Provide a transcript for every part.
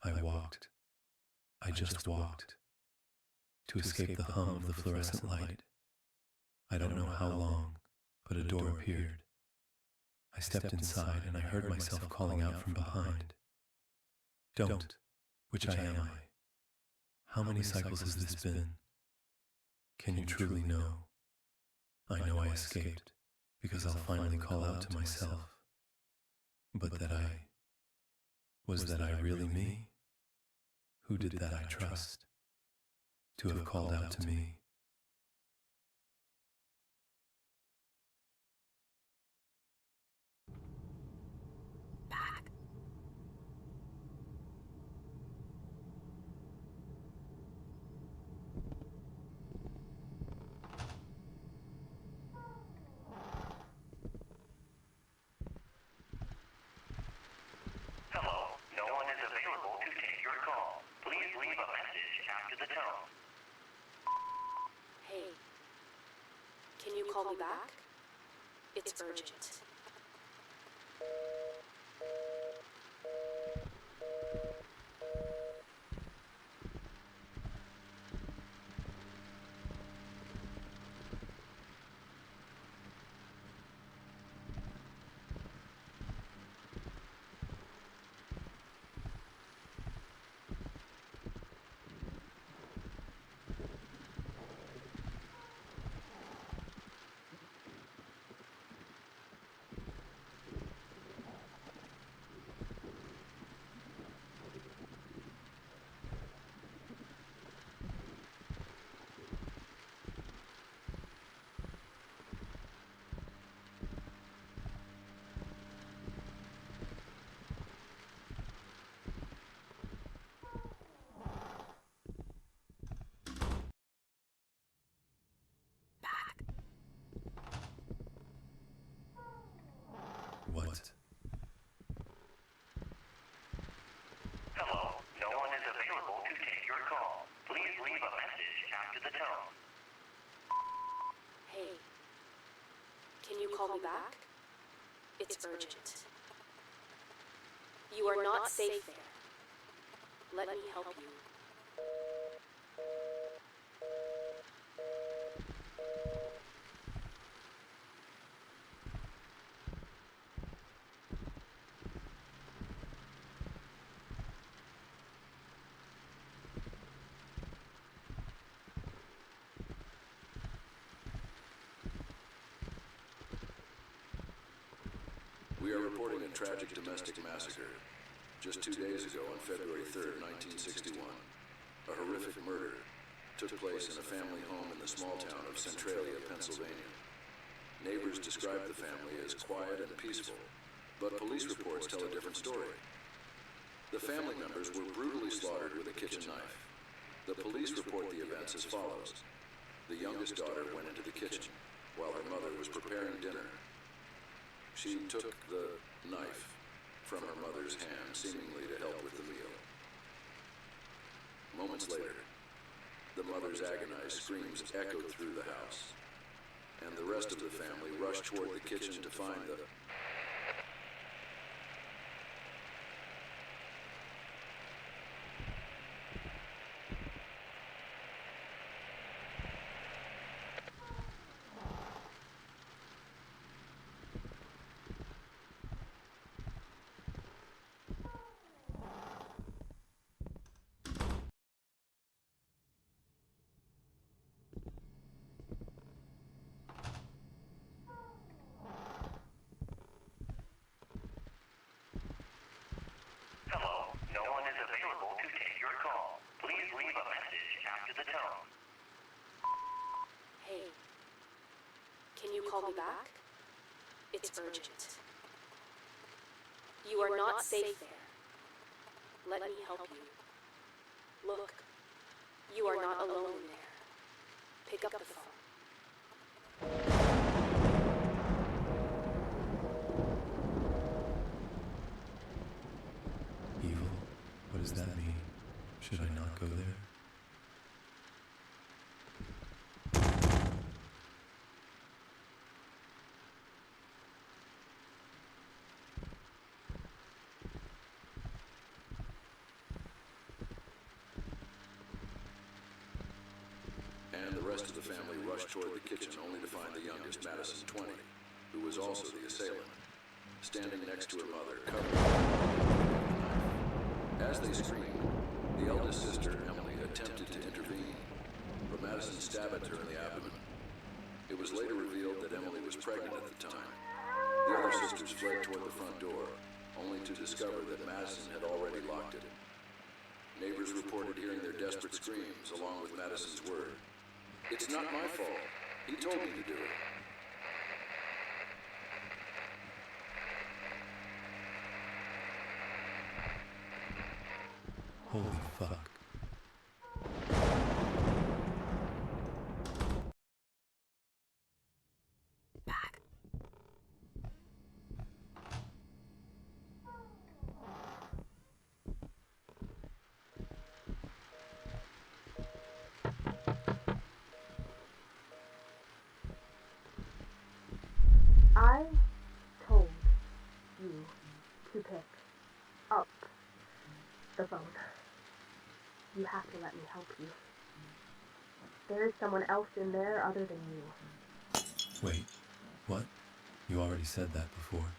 I walked. I just walked. To escape the hum of the fluorescent light. I don't know how long, but a door appeared. I stepped inside and I heard myself calling out from behind. Don't. Which I am I? How many cycles has this been? Can you truly know? I know I escaped, because I'll finally call out to myself. But was that I really me? Who did that I trust? To have called out to me? Back. Hello, no one is available to take your call. Please leave a message after the tone. Hey, can you call me back? It's urgent. What? Hello, no one is available to take your call. Please leave a message after the tone. Hey, can you call me back? It's urgent. You are not safe there. Let me help you. We are reporting a tragic domestic massacre. Just 2 days ago, on February 3rd, 1961, a horrific murder took place in a family home in the small town of Centralia, Pennsylvania. Neighbors described the family as quiet and peaceful, but police reports tell a different story. The family members were brutally slaughtered with a kitchen knife. The police report the events as follows. The youngest daughter went into the kitchen while her mother was preparing dinner. She took the knife from her mother's hand, seemingly to help with the meal. Moments later, the mother's agonized screams echoed through the house, and the rest of the family rushed toward the kitchen to find the... Hello, no one is available to take your call. Please leave a message after the tone. Hey, can you call me back? It's urgent. You are not safe there. Let me help you. Look, you are not alone in there. Pick up the phone. Evil? What does that mean? Should I not go there? and the rest of the family rushed toward the kitchen only to find the youngest, Madison, 20, who was also the assailant, standing next to her mother, covered in a knife. As they screamed, the eldest sister, Emily, attempted to intervene, but Madison stabbed her in the abdomen. It was later revealed that Emily was pregnant at the time. The other sisters fled toward the front door, only to discover that Madison had already locked it. Neighbors reported hearing their desperate screams, along with Madison's word. "It's not my fault. He told me to do it." Holy fuck. Back. I told you to pick up the phone. You have to let me help you. There is someone else in there other than you. Wait, what? You already said that before.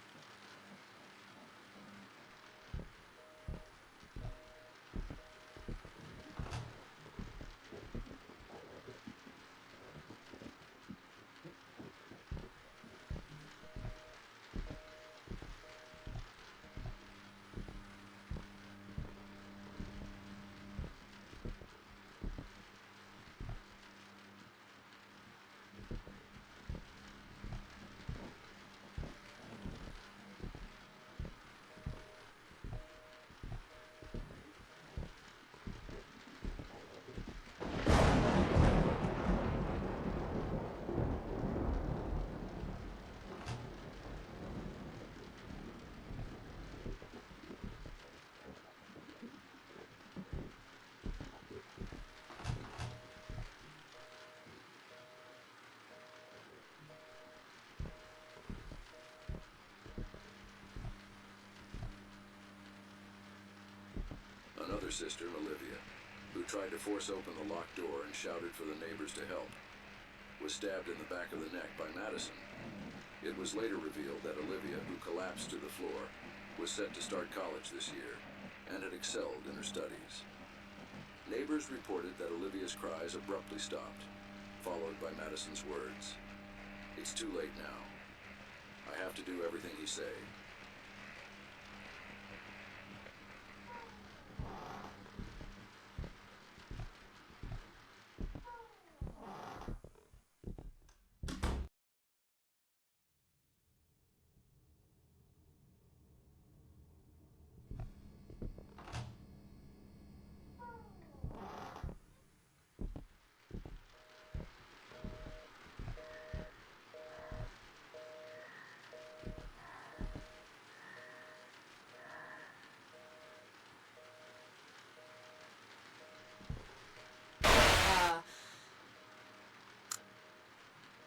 Another sister, Olivia, who tried to force open the locked door and shouted for the neighbors to help, was stabbed in the back of the neck by Madison. It was later revealed that Olivia, who collapsed to the floor, was set to start college this year and had excelled in her studies. Neighbors reported that Olivia's cries abruptly stopped, followed by Madison's words. "It's too late now. I have to do everything he say."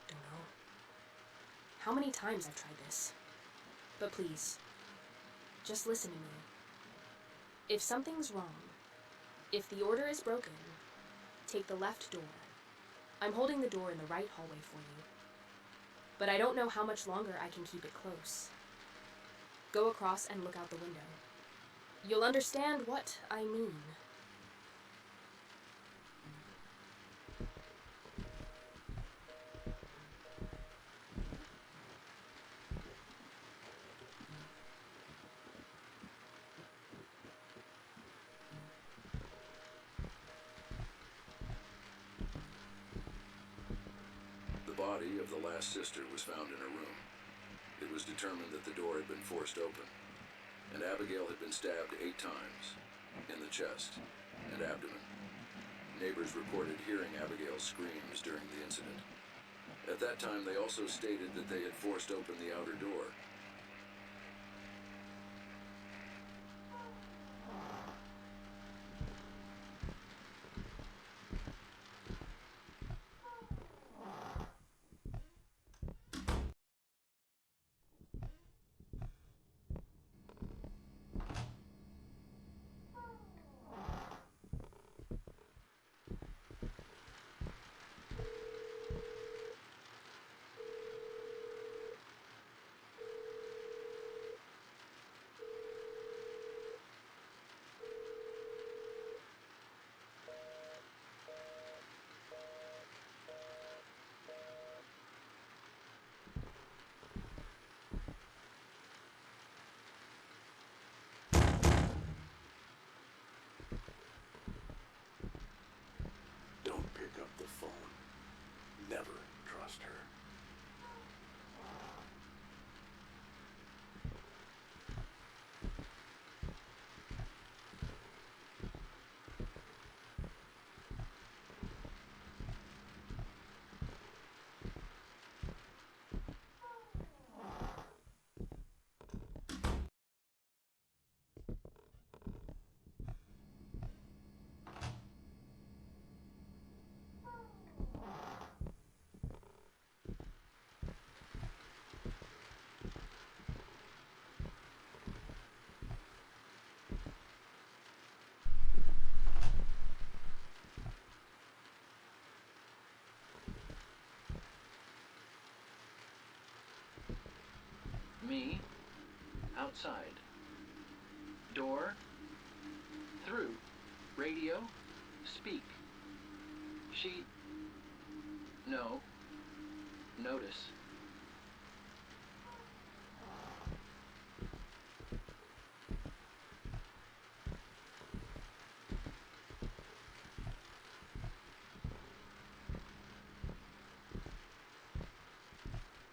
Don't know. How many times I've tried this. But please, just listen to me. If something's wrong, if the order is broken, take the left door. I'm holding the door in the right hallway for you. But I don't know how much longer I can keep it close. Go across and look out the window. You'll understand what I mean. The body of the last sister was found in her room. It was determined that the door had been forced open, and Abigail had been stabbed 8 times, in the chest and abdomen. Neighbors reported hearing Abigail's screams during the incident. At that time, they also stated that they had forced open the outer door. Never trust her. Me, outside. Door, through. Radio, speak. She, no, notice.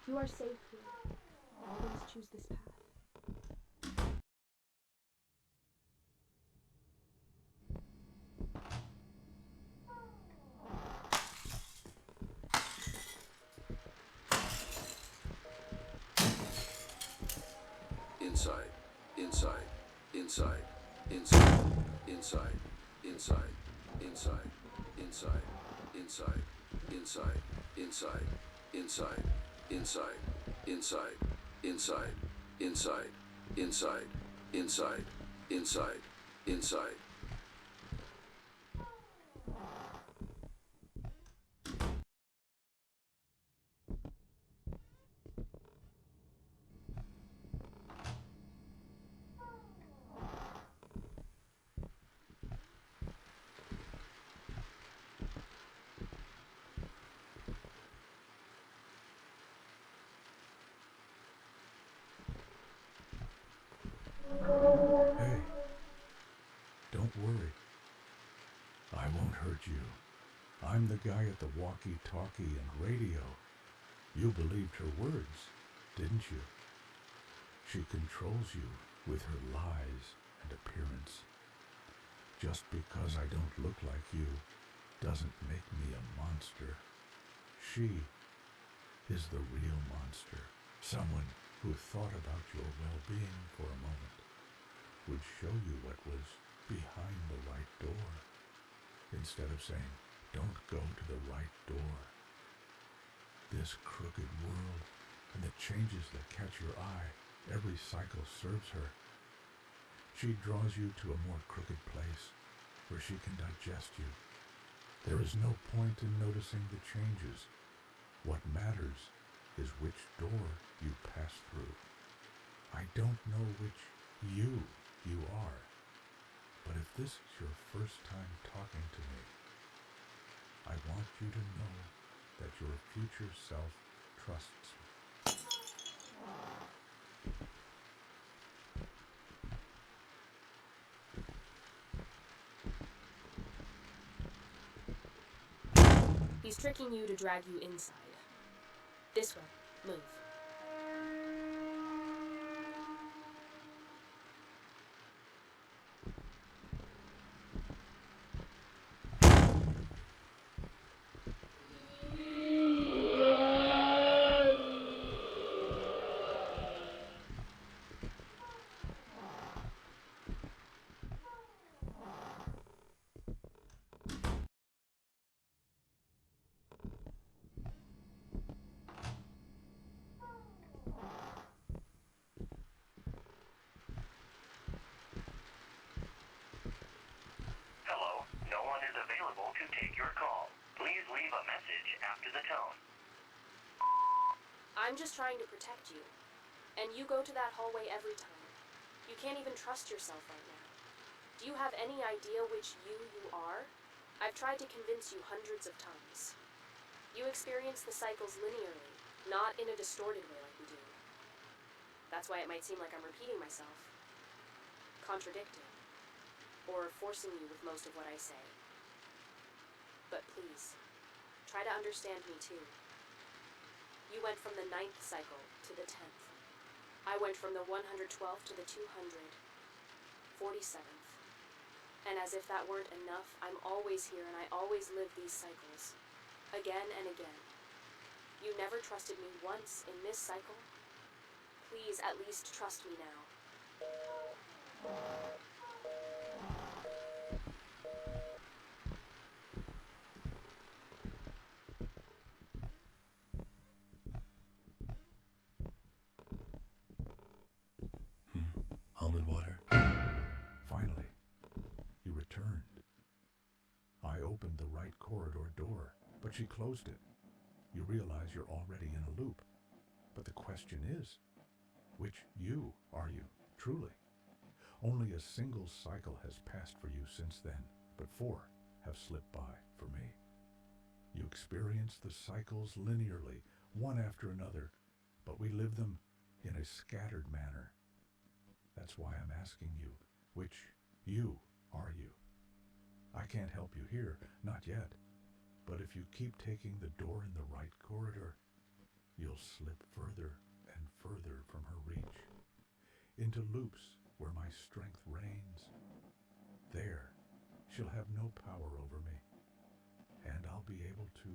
You are safe here. Always choose this path. Inside, inside, inside, inside, inside, inside, inside, inside, inside, inside, inside, inside, inside, inside, inside, inside, inside, inside, inside, inside. Hey, don't worry. I won't hurt you. I'm the guy at the walkie-talkie and radio. You believed her words, didn't you? She controls you with her lies and appearance. Just because I don't look like you doesn't make me a monster. She is the real monster. Someone who thought about your well-being for a moment would show you what was behind the right door, instead of saying, don't go to the right door. This crooked world and the changes that catch your eye, every cycle serves her. She draws you to a more crooked place where she can digest you. There is no point in noticing the changes. What matters is which door you pass through. I don't know which you are, but if this is your first time talking to me, I want you to know that your future self trusts me. He's tricking you to drag you inside. This way. Move. Hello, no one is available to take your call. Please leave a message after the tone. I'm just trying to protect you. And you go to that hallway every time. You can't even trust yourself right now. Do you have any idea which you are? I've tried to convince you hundreds of times. You experience the cycles linearly, not in a distorted way like we do. That's why it might seem like I'm repeating myself, contradicting, or forcing you with most of what I say. But please, Try to understand me too. You went from the 9th cycle to the 10th. I went from the 112th to the 247th. And as if that weren't enough, I'm always here and I always live these cycles. Again and again. You never trusted me once in this cycle. Please at least trust me now. Almond water. Finally, you returned. I opened the right corridor door, but she closed it. You realize you're already in a loop. But the question is, which you are you, truly? Only a single cycle has passed for you since then, but 4 have slipped by for me. You experience the cycles linearly, one after another, but we live them in a scattered manner. That's why I'm asking you, which you are you? I can't help you here, not yet. But if you keep taking the door in the right corridor, you'll slip further and further from her reach, into loops where my strength reigns. There, she'll have no power over me, and I'll be able to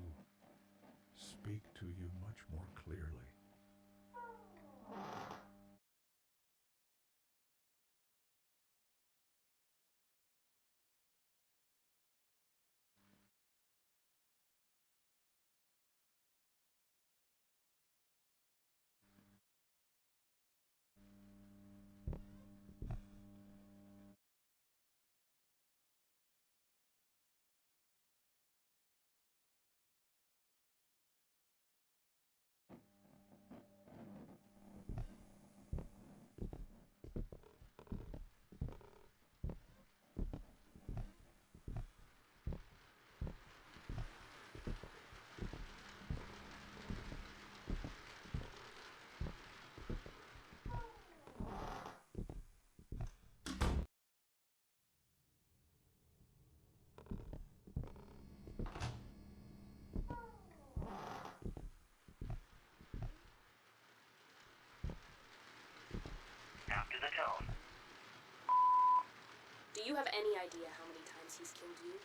speak to you much more clearly. After the tone. Do you have any idea how many times he's killed you?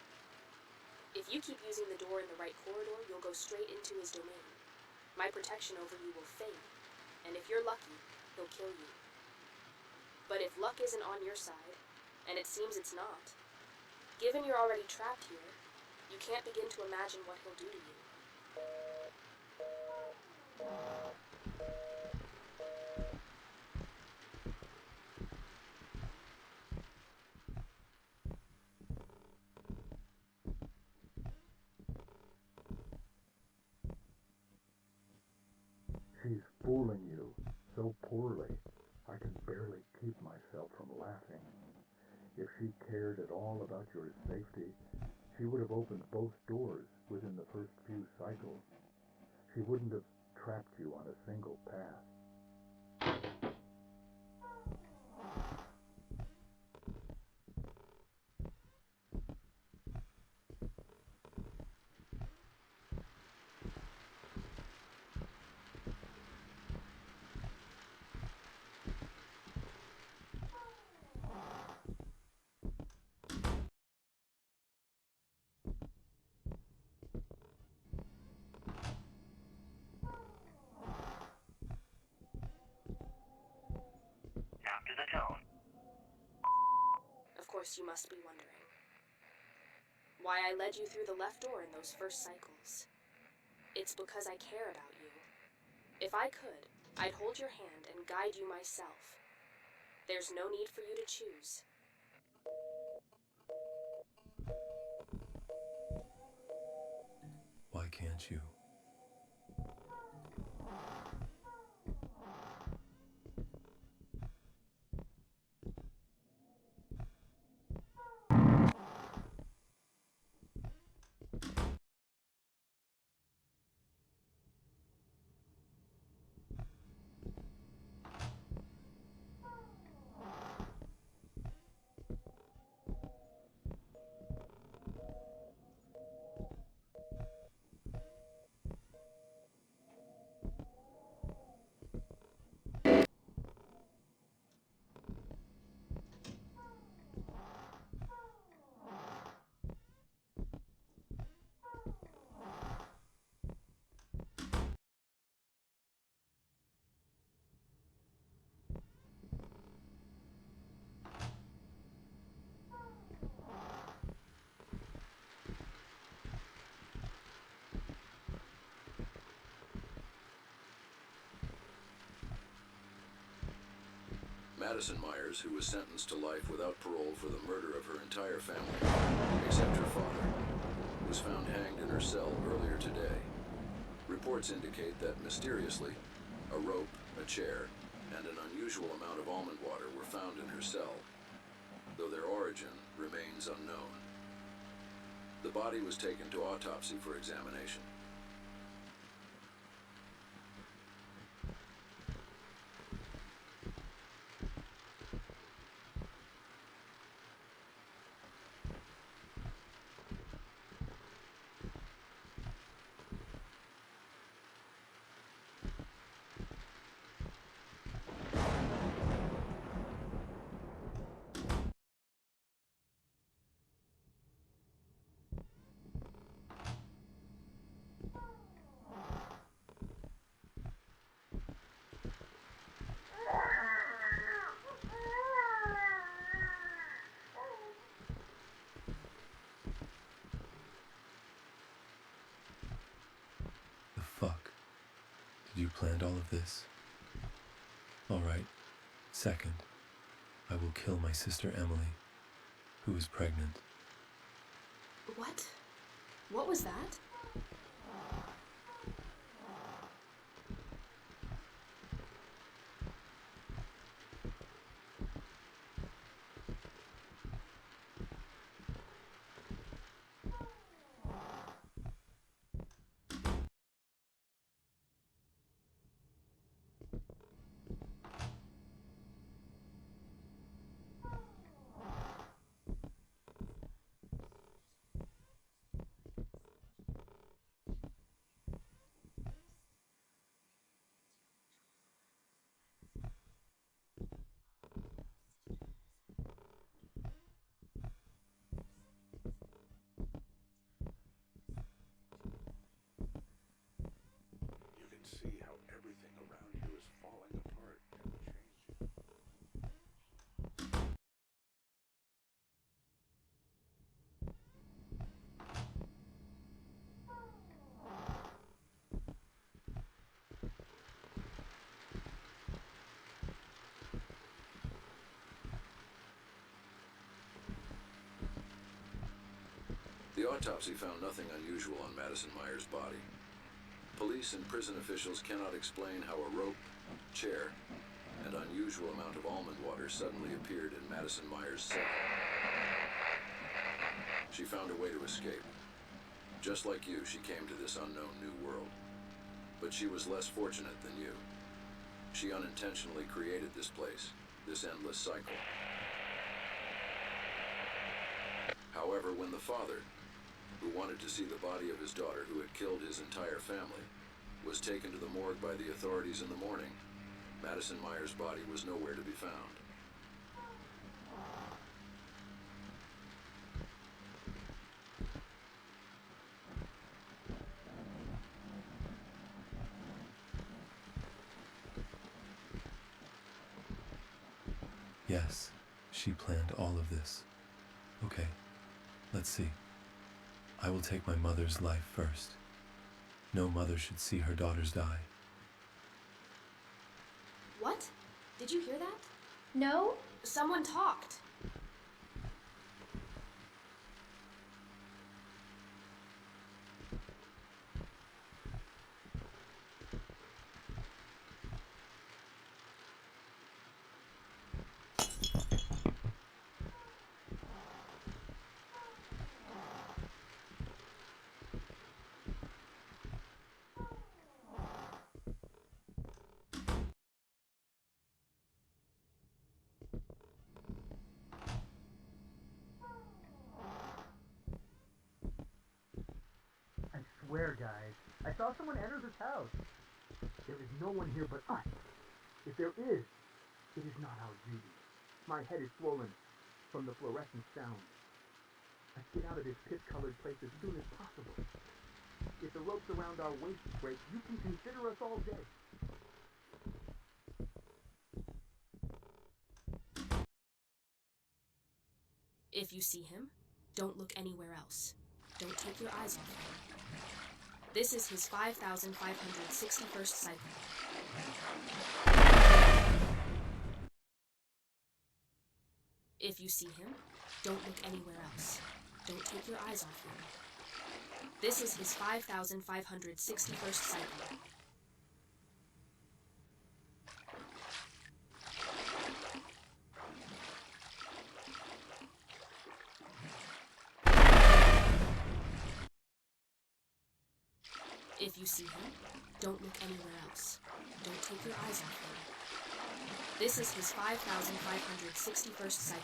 If you keep using the door in the right corridor, you'll go straight into his domain. My protection over you will fade, and if you're lucky, he'll kill you. But if luck isn't on your side, and it seems it's not, given you're already trapped here, you can't begin to imagine what he'll do to you. She's fooling you so poorly, I can barely keep myself from laughing. If she cared at all about your safety, she would have opened both doors within the first few cycles. She wouldn't have trapped you on a single path. After the tone. Of course, you must be wondering why I led you through the left door in those first cycles. It's because I care about you. If I could, I'd hold your hand and guide you myself. There's no need for you to choose. Why can't you? Madison Myers, who was sentenced to life without parole for the murder of her entire family, except her father, was found hanged in her cell earlier today. Reports indicate that, mysteriously, a rope, a chair, and an unusual amount of almond water were found in her cell, though their origin remains unknown. The body was taken to autopsy for examination. The fuck? Did you plan all of this? Alright. Second, I will kill my sister Emily, who is pregnant. What? What was that? You can see how everything around you is falling apart and changing. The autopsy found nothing unusual on Madison Myers' body. Police and prison officials cannot explain how a rope, chair, and unusual amount of almond water suddenly appeared in Madison Myers' cell. She found a way to escape. Just like you, she came to this unknown new world. But she was less fortunate than you. She unintentionally created this place, this endless cycle. However, when the father, who wanted to see the body of his daughter who had killed his entire family, was taken to the morgue by the authorities in the morning, Madison Myers' body was nowhere to be found. Yes, she planned all of this. Okay, let's see. I will take my mother's life first. No mother should see her daughters die. What? Did you hear that? No? Someone talked. I swear, guys, I saw someone enter this house. There is no one here but us. If there is, it is not our duty. My head is swollen from the fluorescent sound. Let's get out of this piss-colored place as soon as possible. If the ropes around our waists break, you can consider us all dead. If you see him, don't look anywhere else. Don't take your eyes off him. This is his 5,561st cycle. If you see him, don't look anywhere else. Don't take your eyes off him. This is his 5,561st cycle. If you see him, don't look anywhere else. Don't take your eyes off him. This is his 5,561st cycle.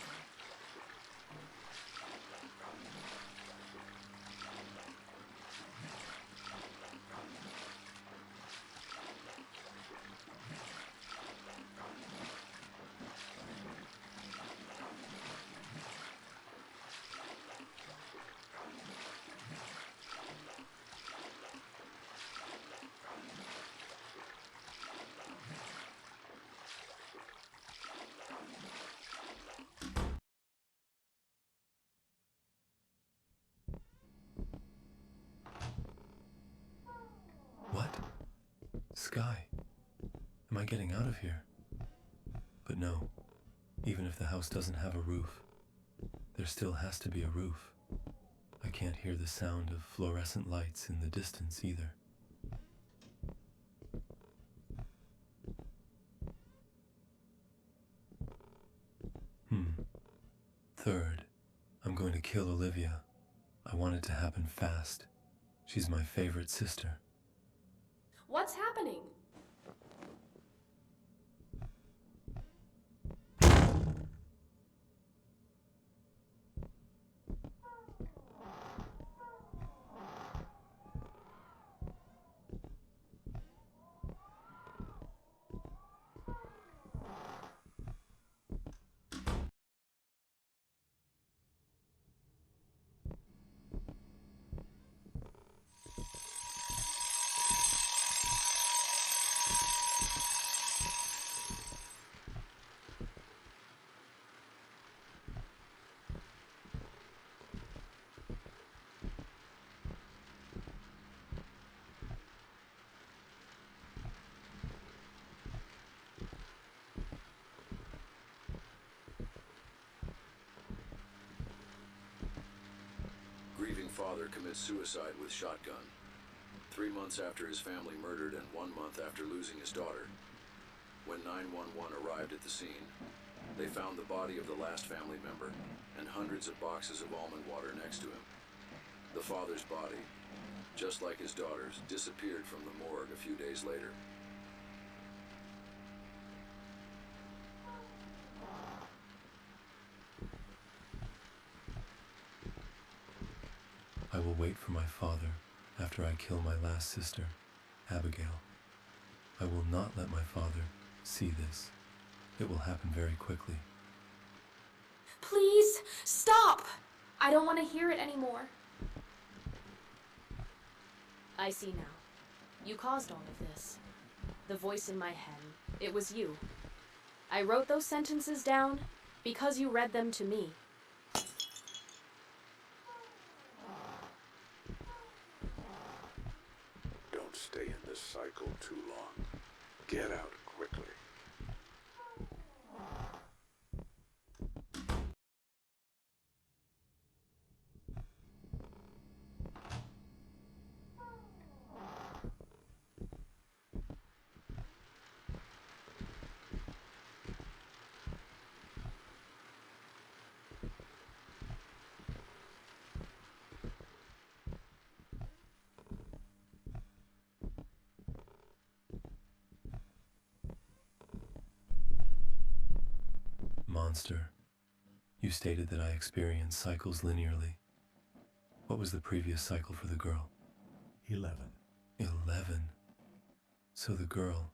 What? Sky? Am I getting out of here? But no, even if the house doesn't have a roof, there still has to be a roof. I can't hear the sound of fluorescent lights in the distance either. Third, I'm going to kill Olivia. I want it to happen fast. She's my favorite sister. What's happening? Grieving father commits suicide with shotgun. 3 months after his family murdered and 1 month after losing his daughter. When 911 arrived at the scene, they found the body of the last family member and hundreds of boxes of almond water next to him. The father's body, just like his daughter's, disappeared from the morgue a few days later. I will wait for my father after I kill my last sister, Abigail. I will not let my father see this. It will happen very quickly. Please, stop! I don't want to hear it anymore. I see now. You caused all of this. The voice in my head, it was you. I wrote those sentences down because you read them to me. Don't stay in this cycle too long. Get out quickly. Monster, you stated that I experience cycles linearly. What was the previous cycle for the girl? 11. 11. So the girl,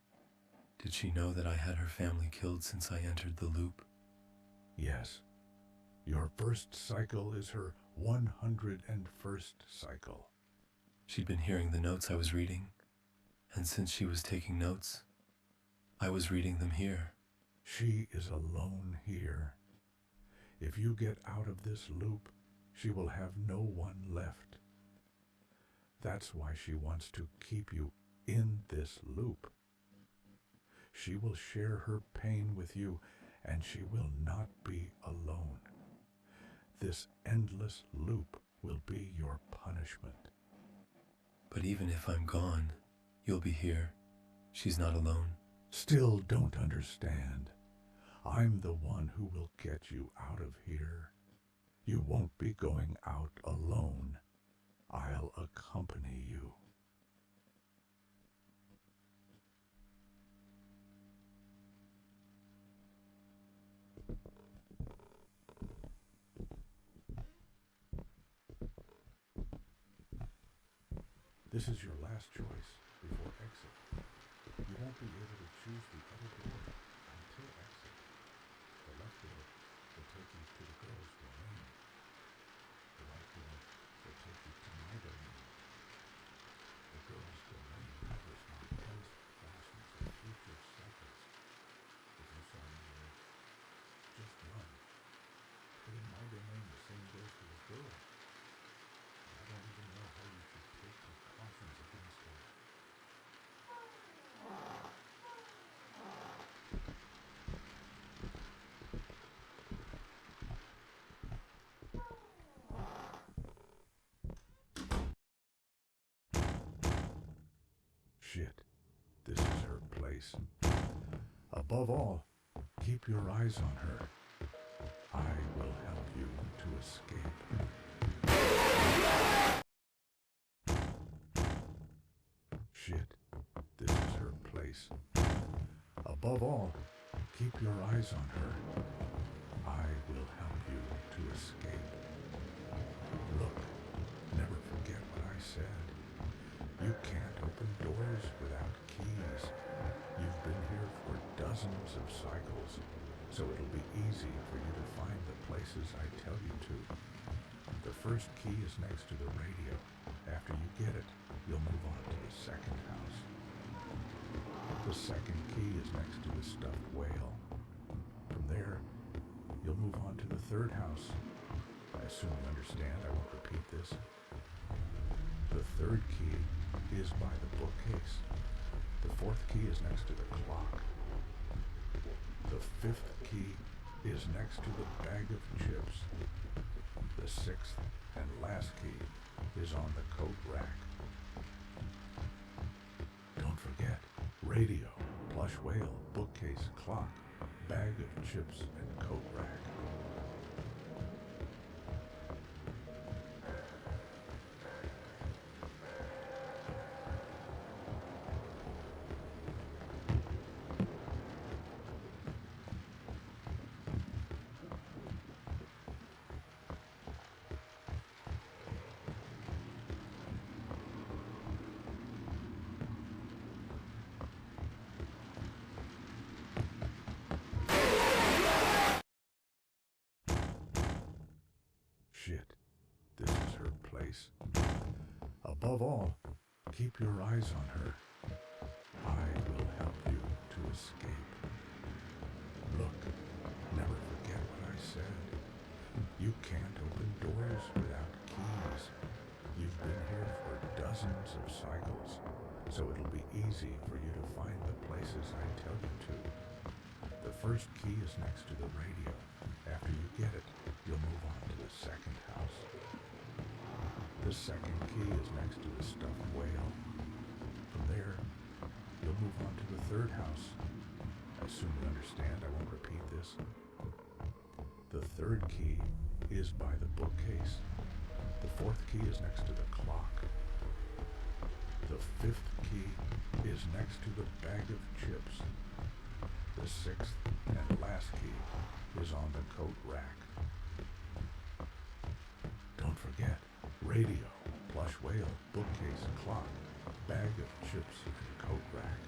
did she know that I had her family killed since I entered the loop? Yes. Your first cycle is her 101st cycle. She'd been hearing the notes I was reading, and since she was taking notes, I was reading them here. She is alone here. If you get out of this loop, she will have no one left. That's why she wants to keep you in this loop. She will share her pain with you and she will not be alone. This endless loop will be your punishment. But even if I'm gone, you'll be here. She's not alone. Still don't understand. I'm the one who will get you out of here. You won't be going out alone. I'll accompany you. This is your last choice before exit. You won't be able to choose the other door until exit. The left door will take you to the girls' domain. The right door will take you to my domain. The girls' domain covers my past, fastness, and future cycles. If you saw me there, just run. But in my domain, the same goes for the girl. I don't even know how you should take precautions against her. Shit, this is her place. Above all, keep your eyes on her. I will help you to escape. Shit, this is her place. Above all, keep your eyes on her. I will help you to escape. Look, never forget what I said. You can't open doors without keys. You've been here for dozens of cycles, so it'll be easy for you to find the places I tell you to. The first key is next to the radio. After you get it, you'll move on to the second house. The second key is next to the stuffed whale. From there, you'll move on to the third house. I assume you understand, I won't repeat this. The third key is by the bookcase. The fourth key is next to the clock. The fifth key is next to the bag of chips. The sixth and last key is on the coat rack. Don't forget, radio, plush whale, bookcase, clock, bag of chips, and coat rack. Shit, this is her place. Above all, keep your eyes on her. I will help you to escape. Look, never forget what I said. You can't open doors without keys. You've been here for dozens of cycles, so it'll be easy for you to find the places I tell you to. The first key is next to the radio. After you get it, you'll move on to the second house. The second key is next to the stuffed whale. From there, you'll move on to the third house. I assume you understand, I won't repeat this. The third key is by the bookcase. The fourth key is next to the clock. The fifth key is next to the bag of chips. The sixth and last key is on the coat rack. Don't forget, radio, plush whale, bookcase, clock, bag of chips, and coat rack.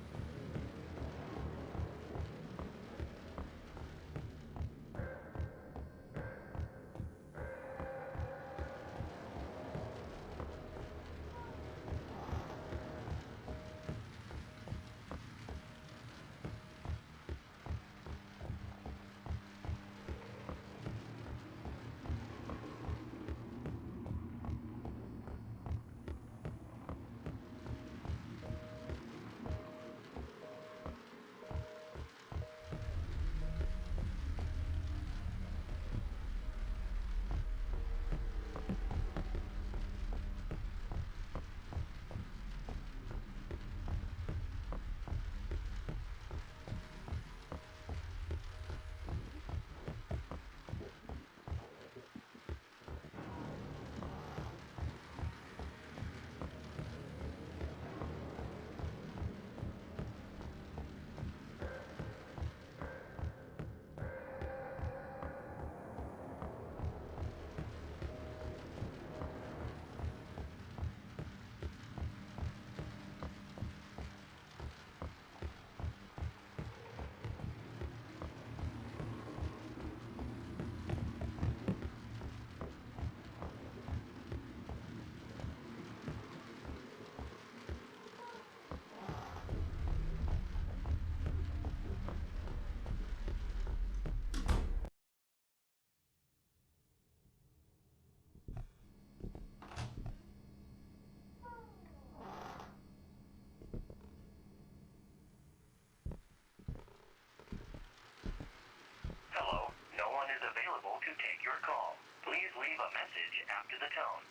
your call. Please leave a message after the tone.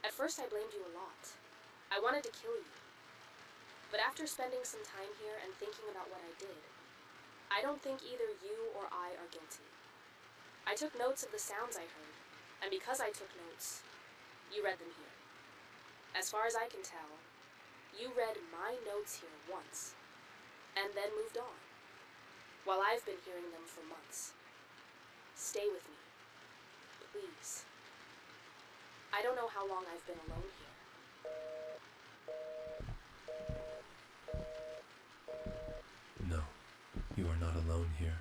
At first I blamed you a lot. I wanted to kill you. But after spending some time here and thinking about what I did, I don't think either you or I are guilty. I took notes of the sounds I heard, and because I took notes, you read them here. As far as I can tell, you read my notes here once, and then moved on, while I've been hearing them for months. Stay with me, please. I don't know how long I've been alone here. No, you are not alone here.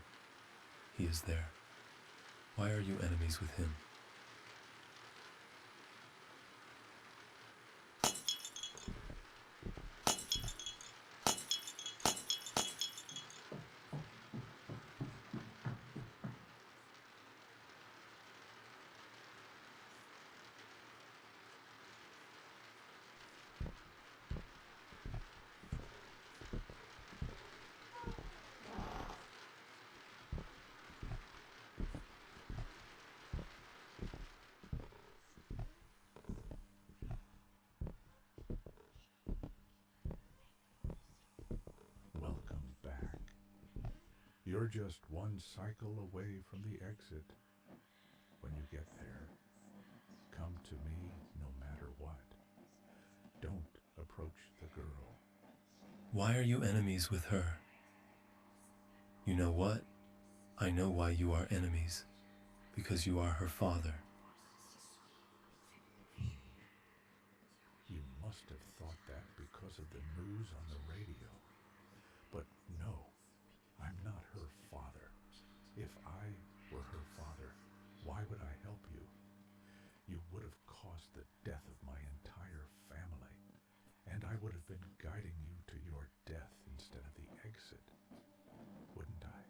He is there. Why are you enemies with him? Welcome back. You're just one cycle away from the exit. When you get there, come to me no matter what. Don't approach the girl. Why are you enemies with her? You know what? I know why you are enemies. Because you are her father. You must have thought that because of the news on the radio. But no, I'm not her father. If I were her father, why would I help you? You would have caused the death of my entire family, and I would have been guiding you to your death instead of the exit, wouldn't I?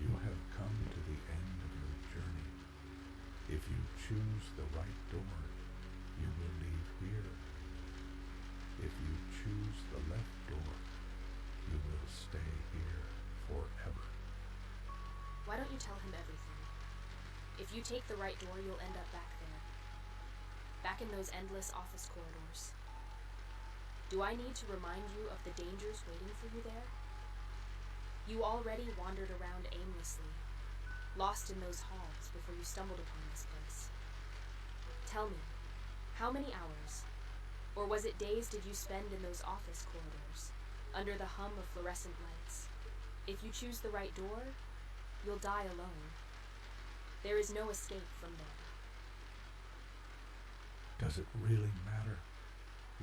You have come to the end of your journey. If you choose the right door, you will leave here. If you choose the left door, you will stay here forever. Why don't you tell him everything? If you take the right door, you'll end up back there. Back in those endless office corridors. Do I need to remind you of the dangers waiting for you there? You already wandered around aimlessly, lost in those halls before you stumbled upon this place. Tell me, how many hours, or was it days did you spend in those office corridors, under the hum of fluorescent lights? If you choose the right door, you'll die alone. There is no escape from there. Does it really matter?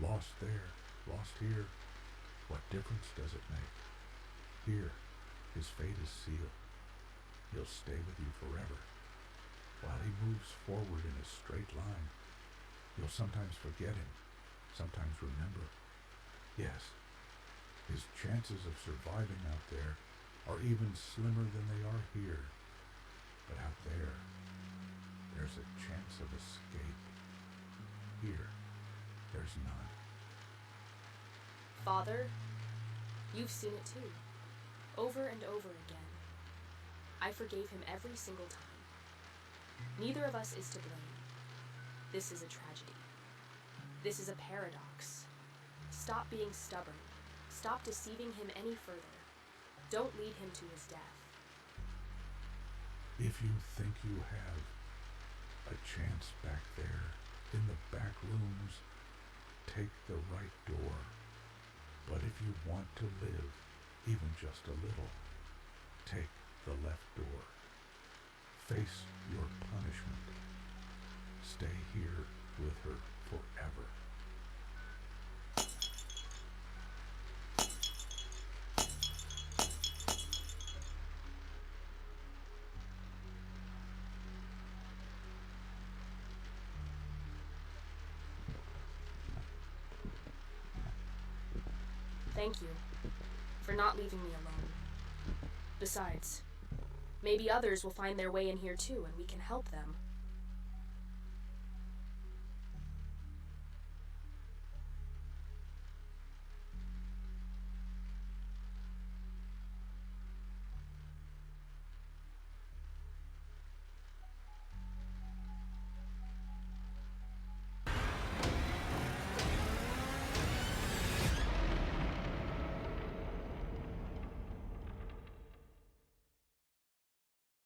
Lost there, lost here. What difference does it make? Here, his fate is sealed. He'll stay with you forever. While he moves forward in a straight line, you'll sometimes forget him, sometimes remember. Yes, his chances of surviving out there are even slimmer than they are here. But out there, there's a chance of escape. Here, there's none. Father, you've seen it too, over and over again. I forgave him every single time. Neither of us is to blame. This is a tragedy. This is a paradox. Stop being stubborn. Stop deceiving him any further. Don't lead him to his death. If you think you have a chance back there in the back rooms, take the right door. But if you want to live, even just a little, take the left door. Face your punishment. stay here with her forever. Thank you for not leaving me alone. Besides, maybe others will find their way in here too and we can help them.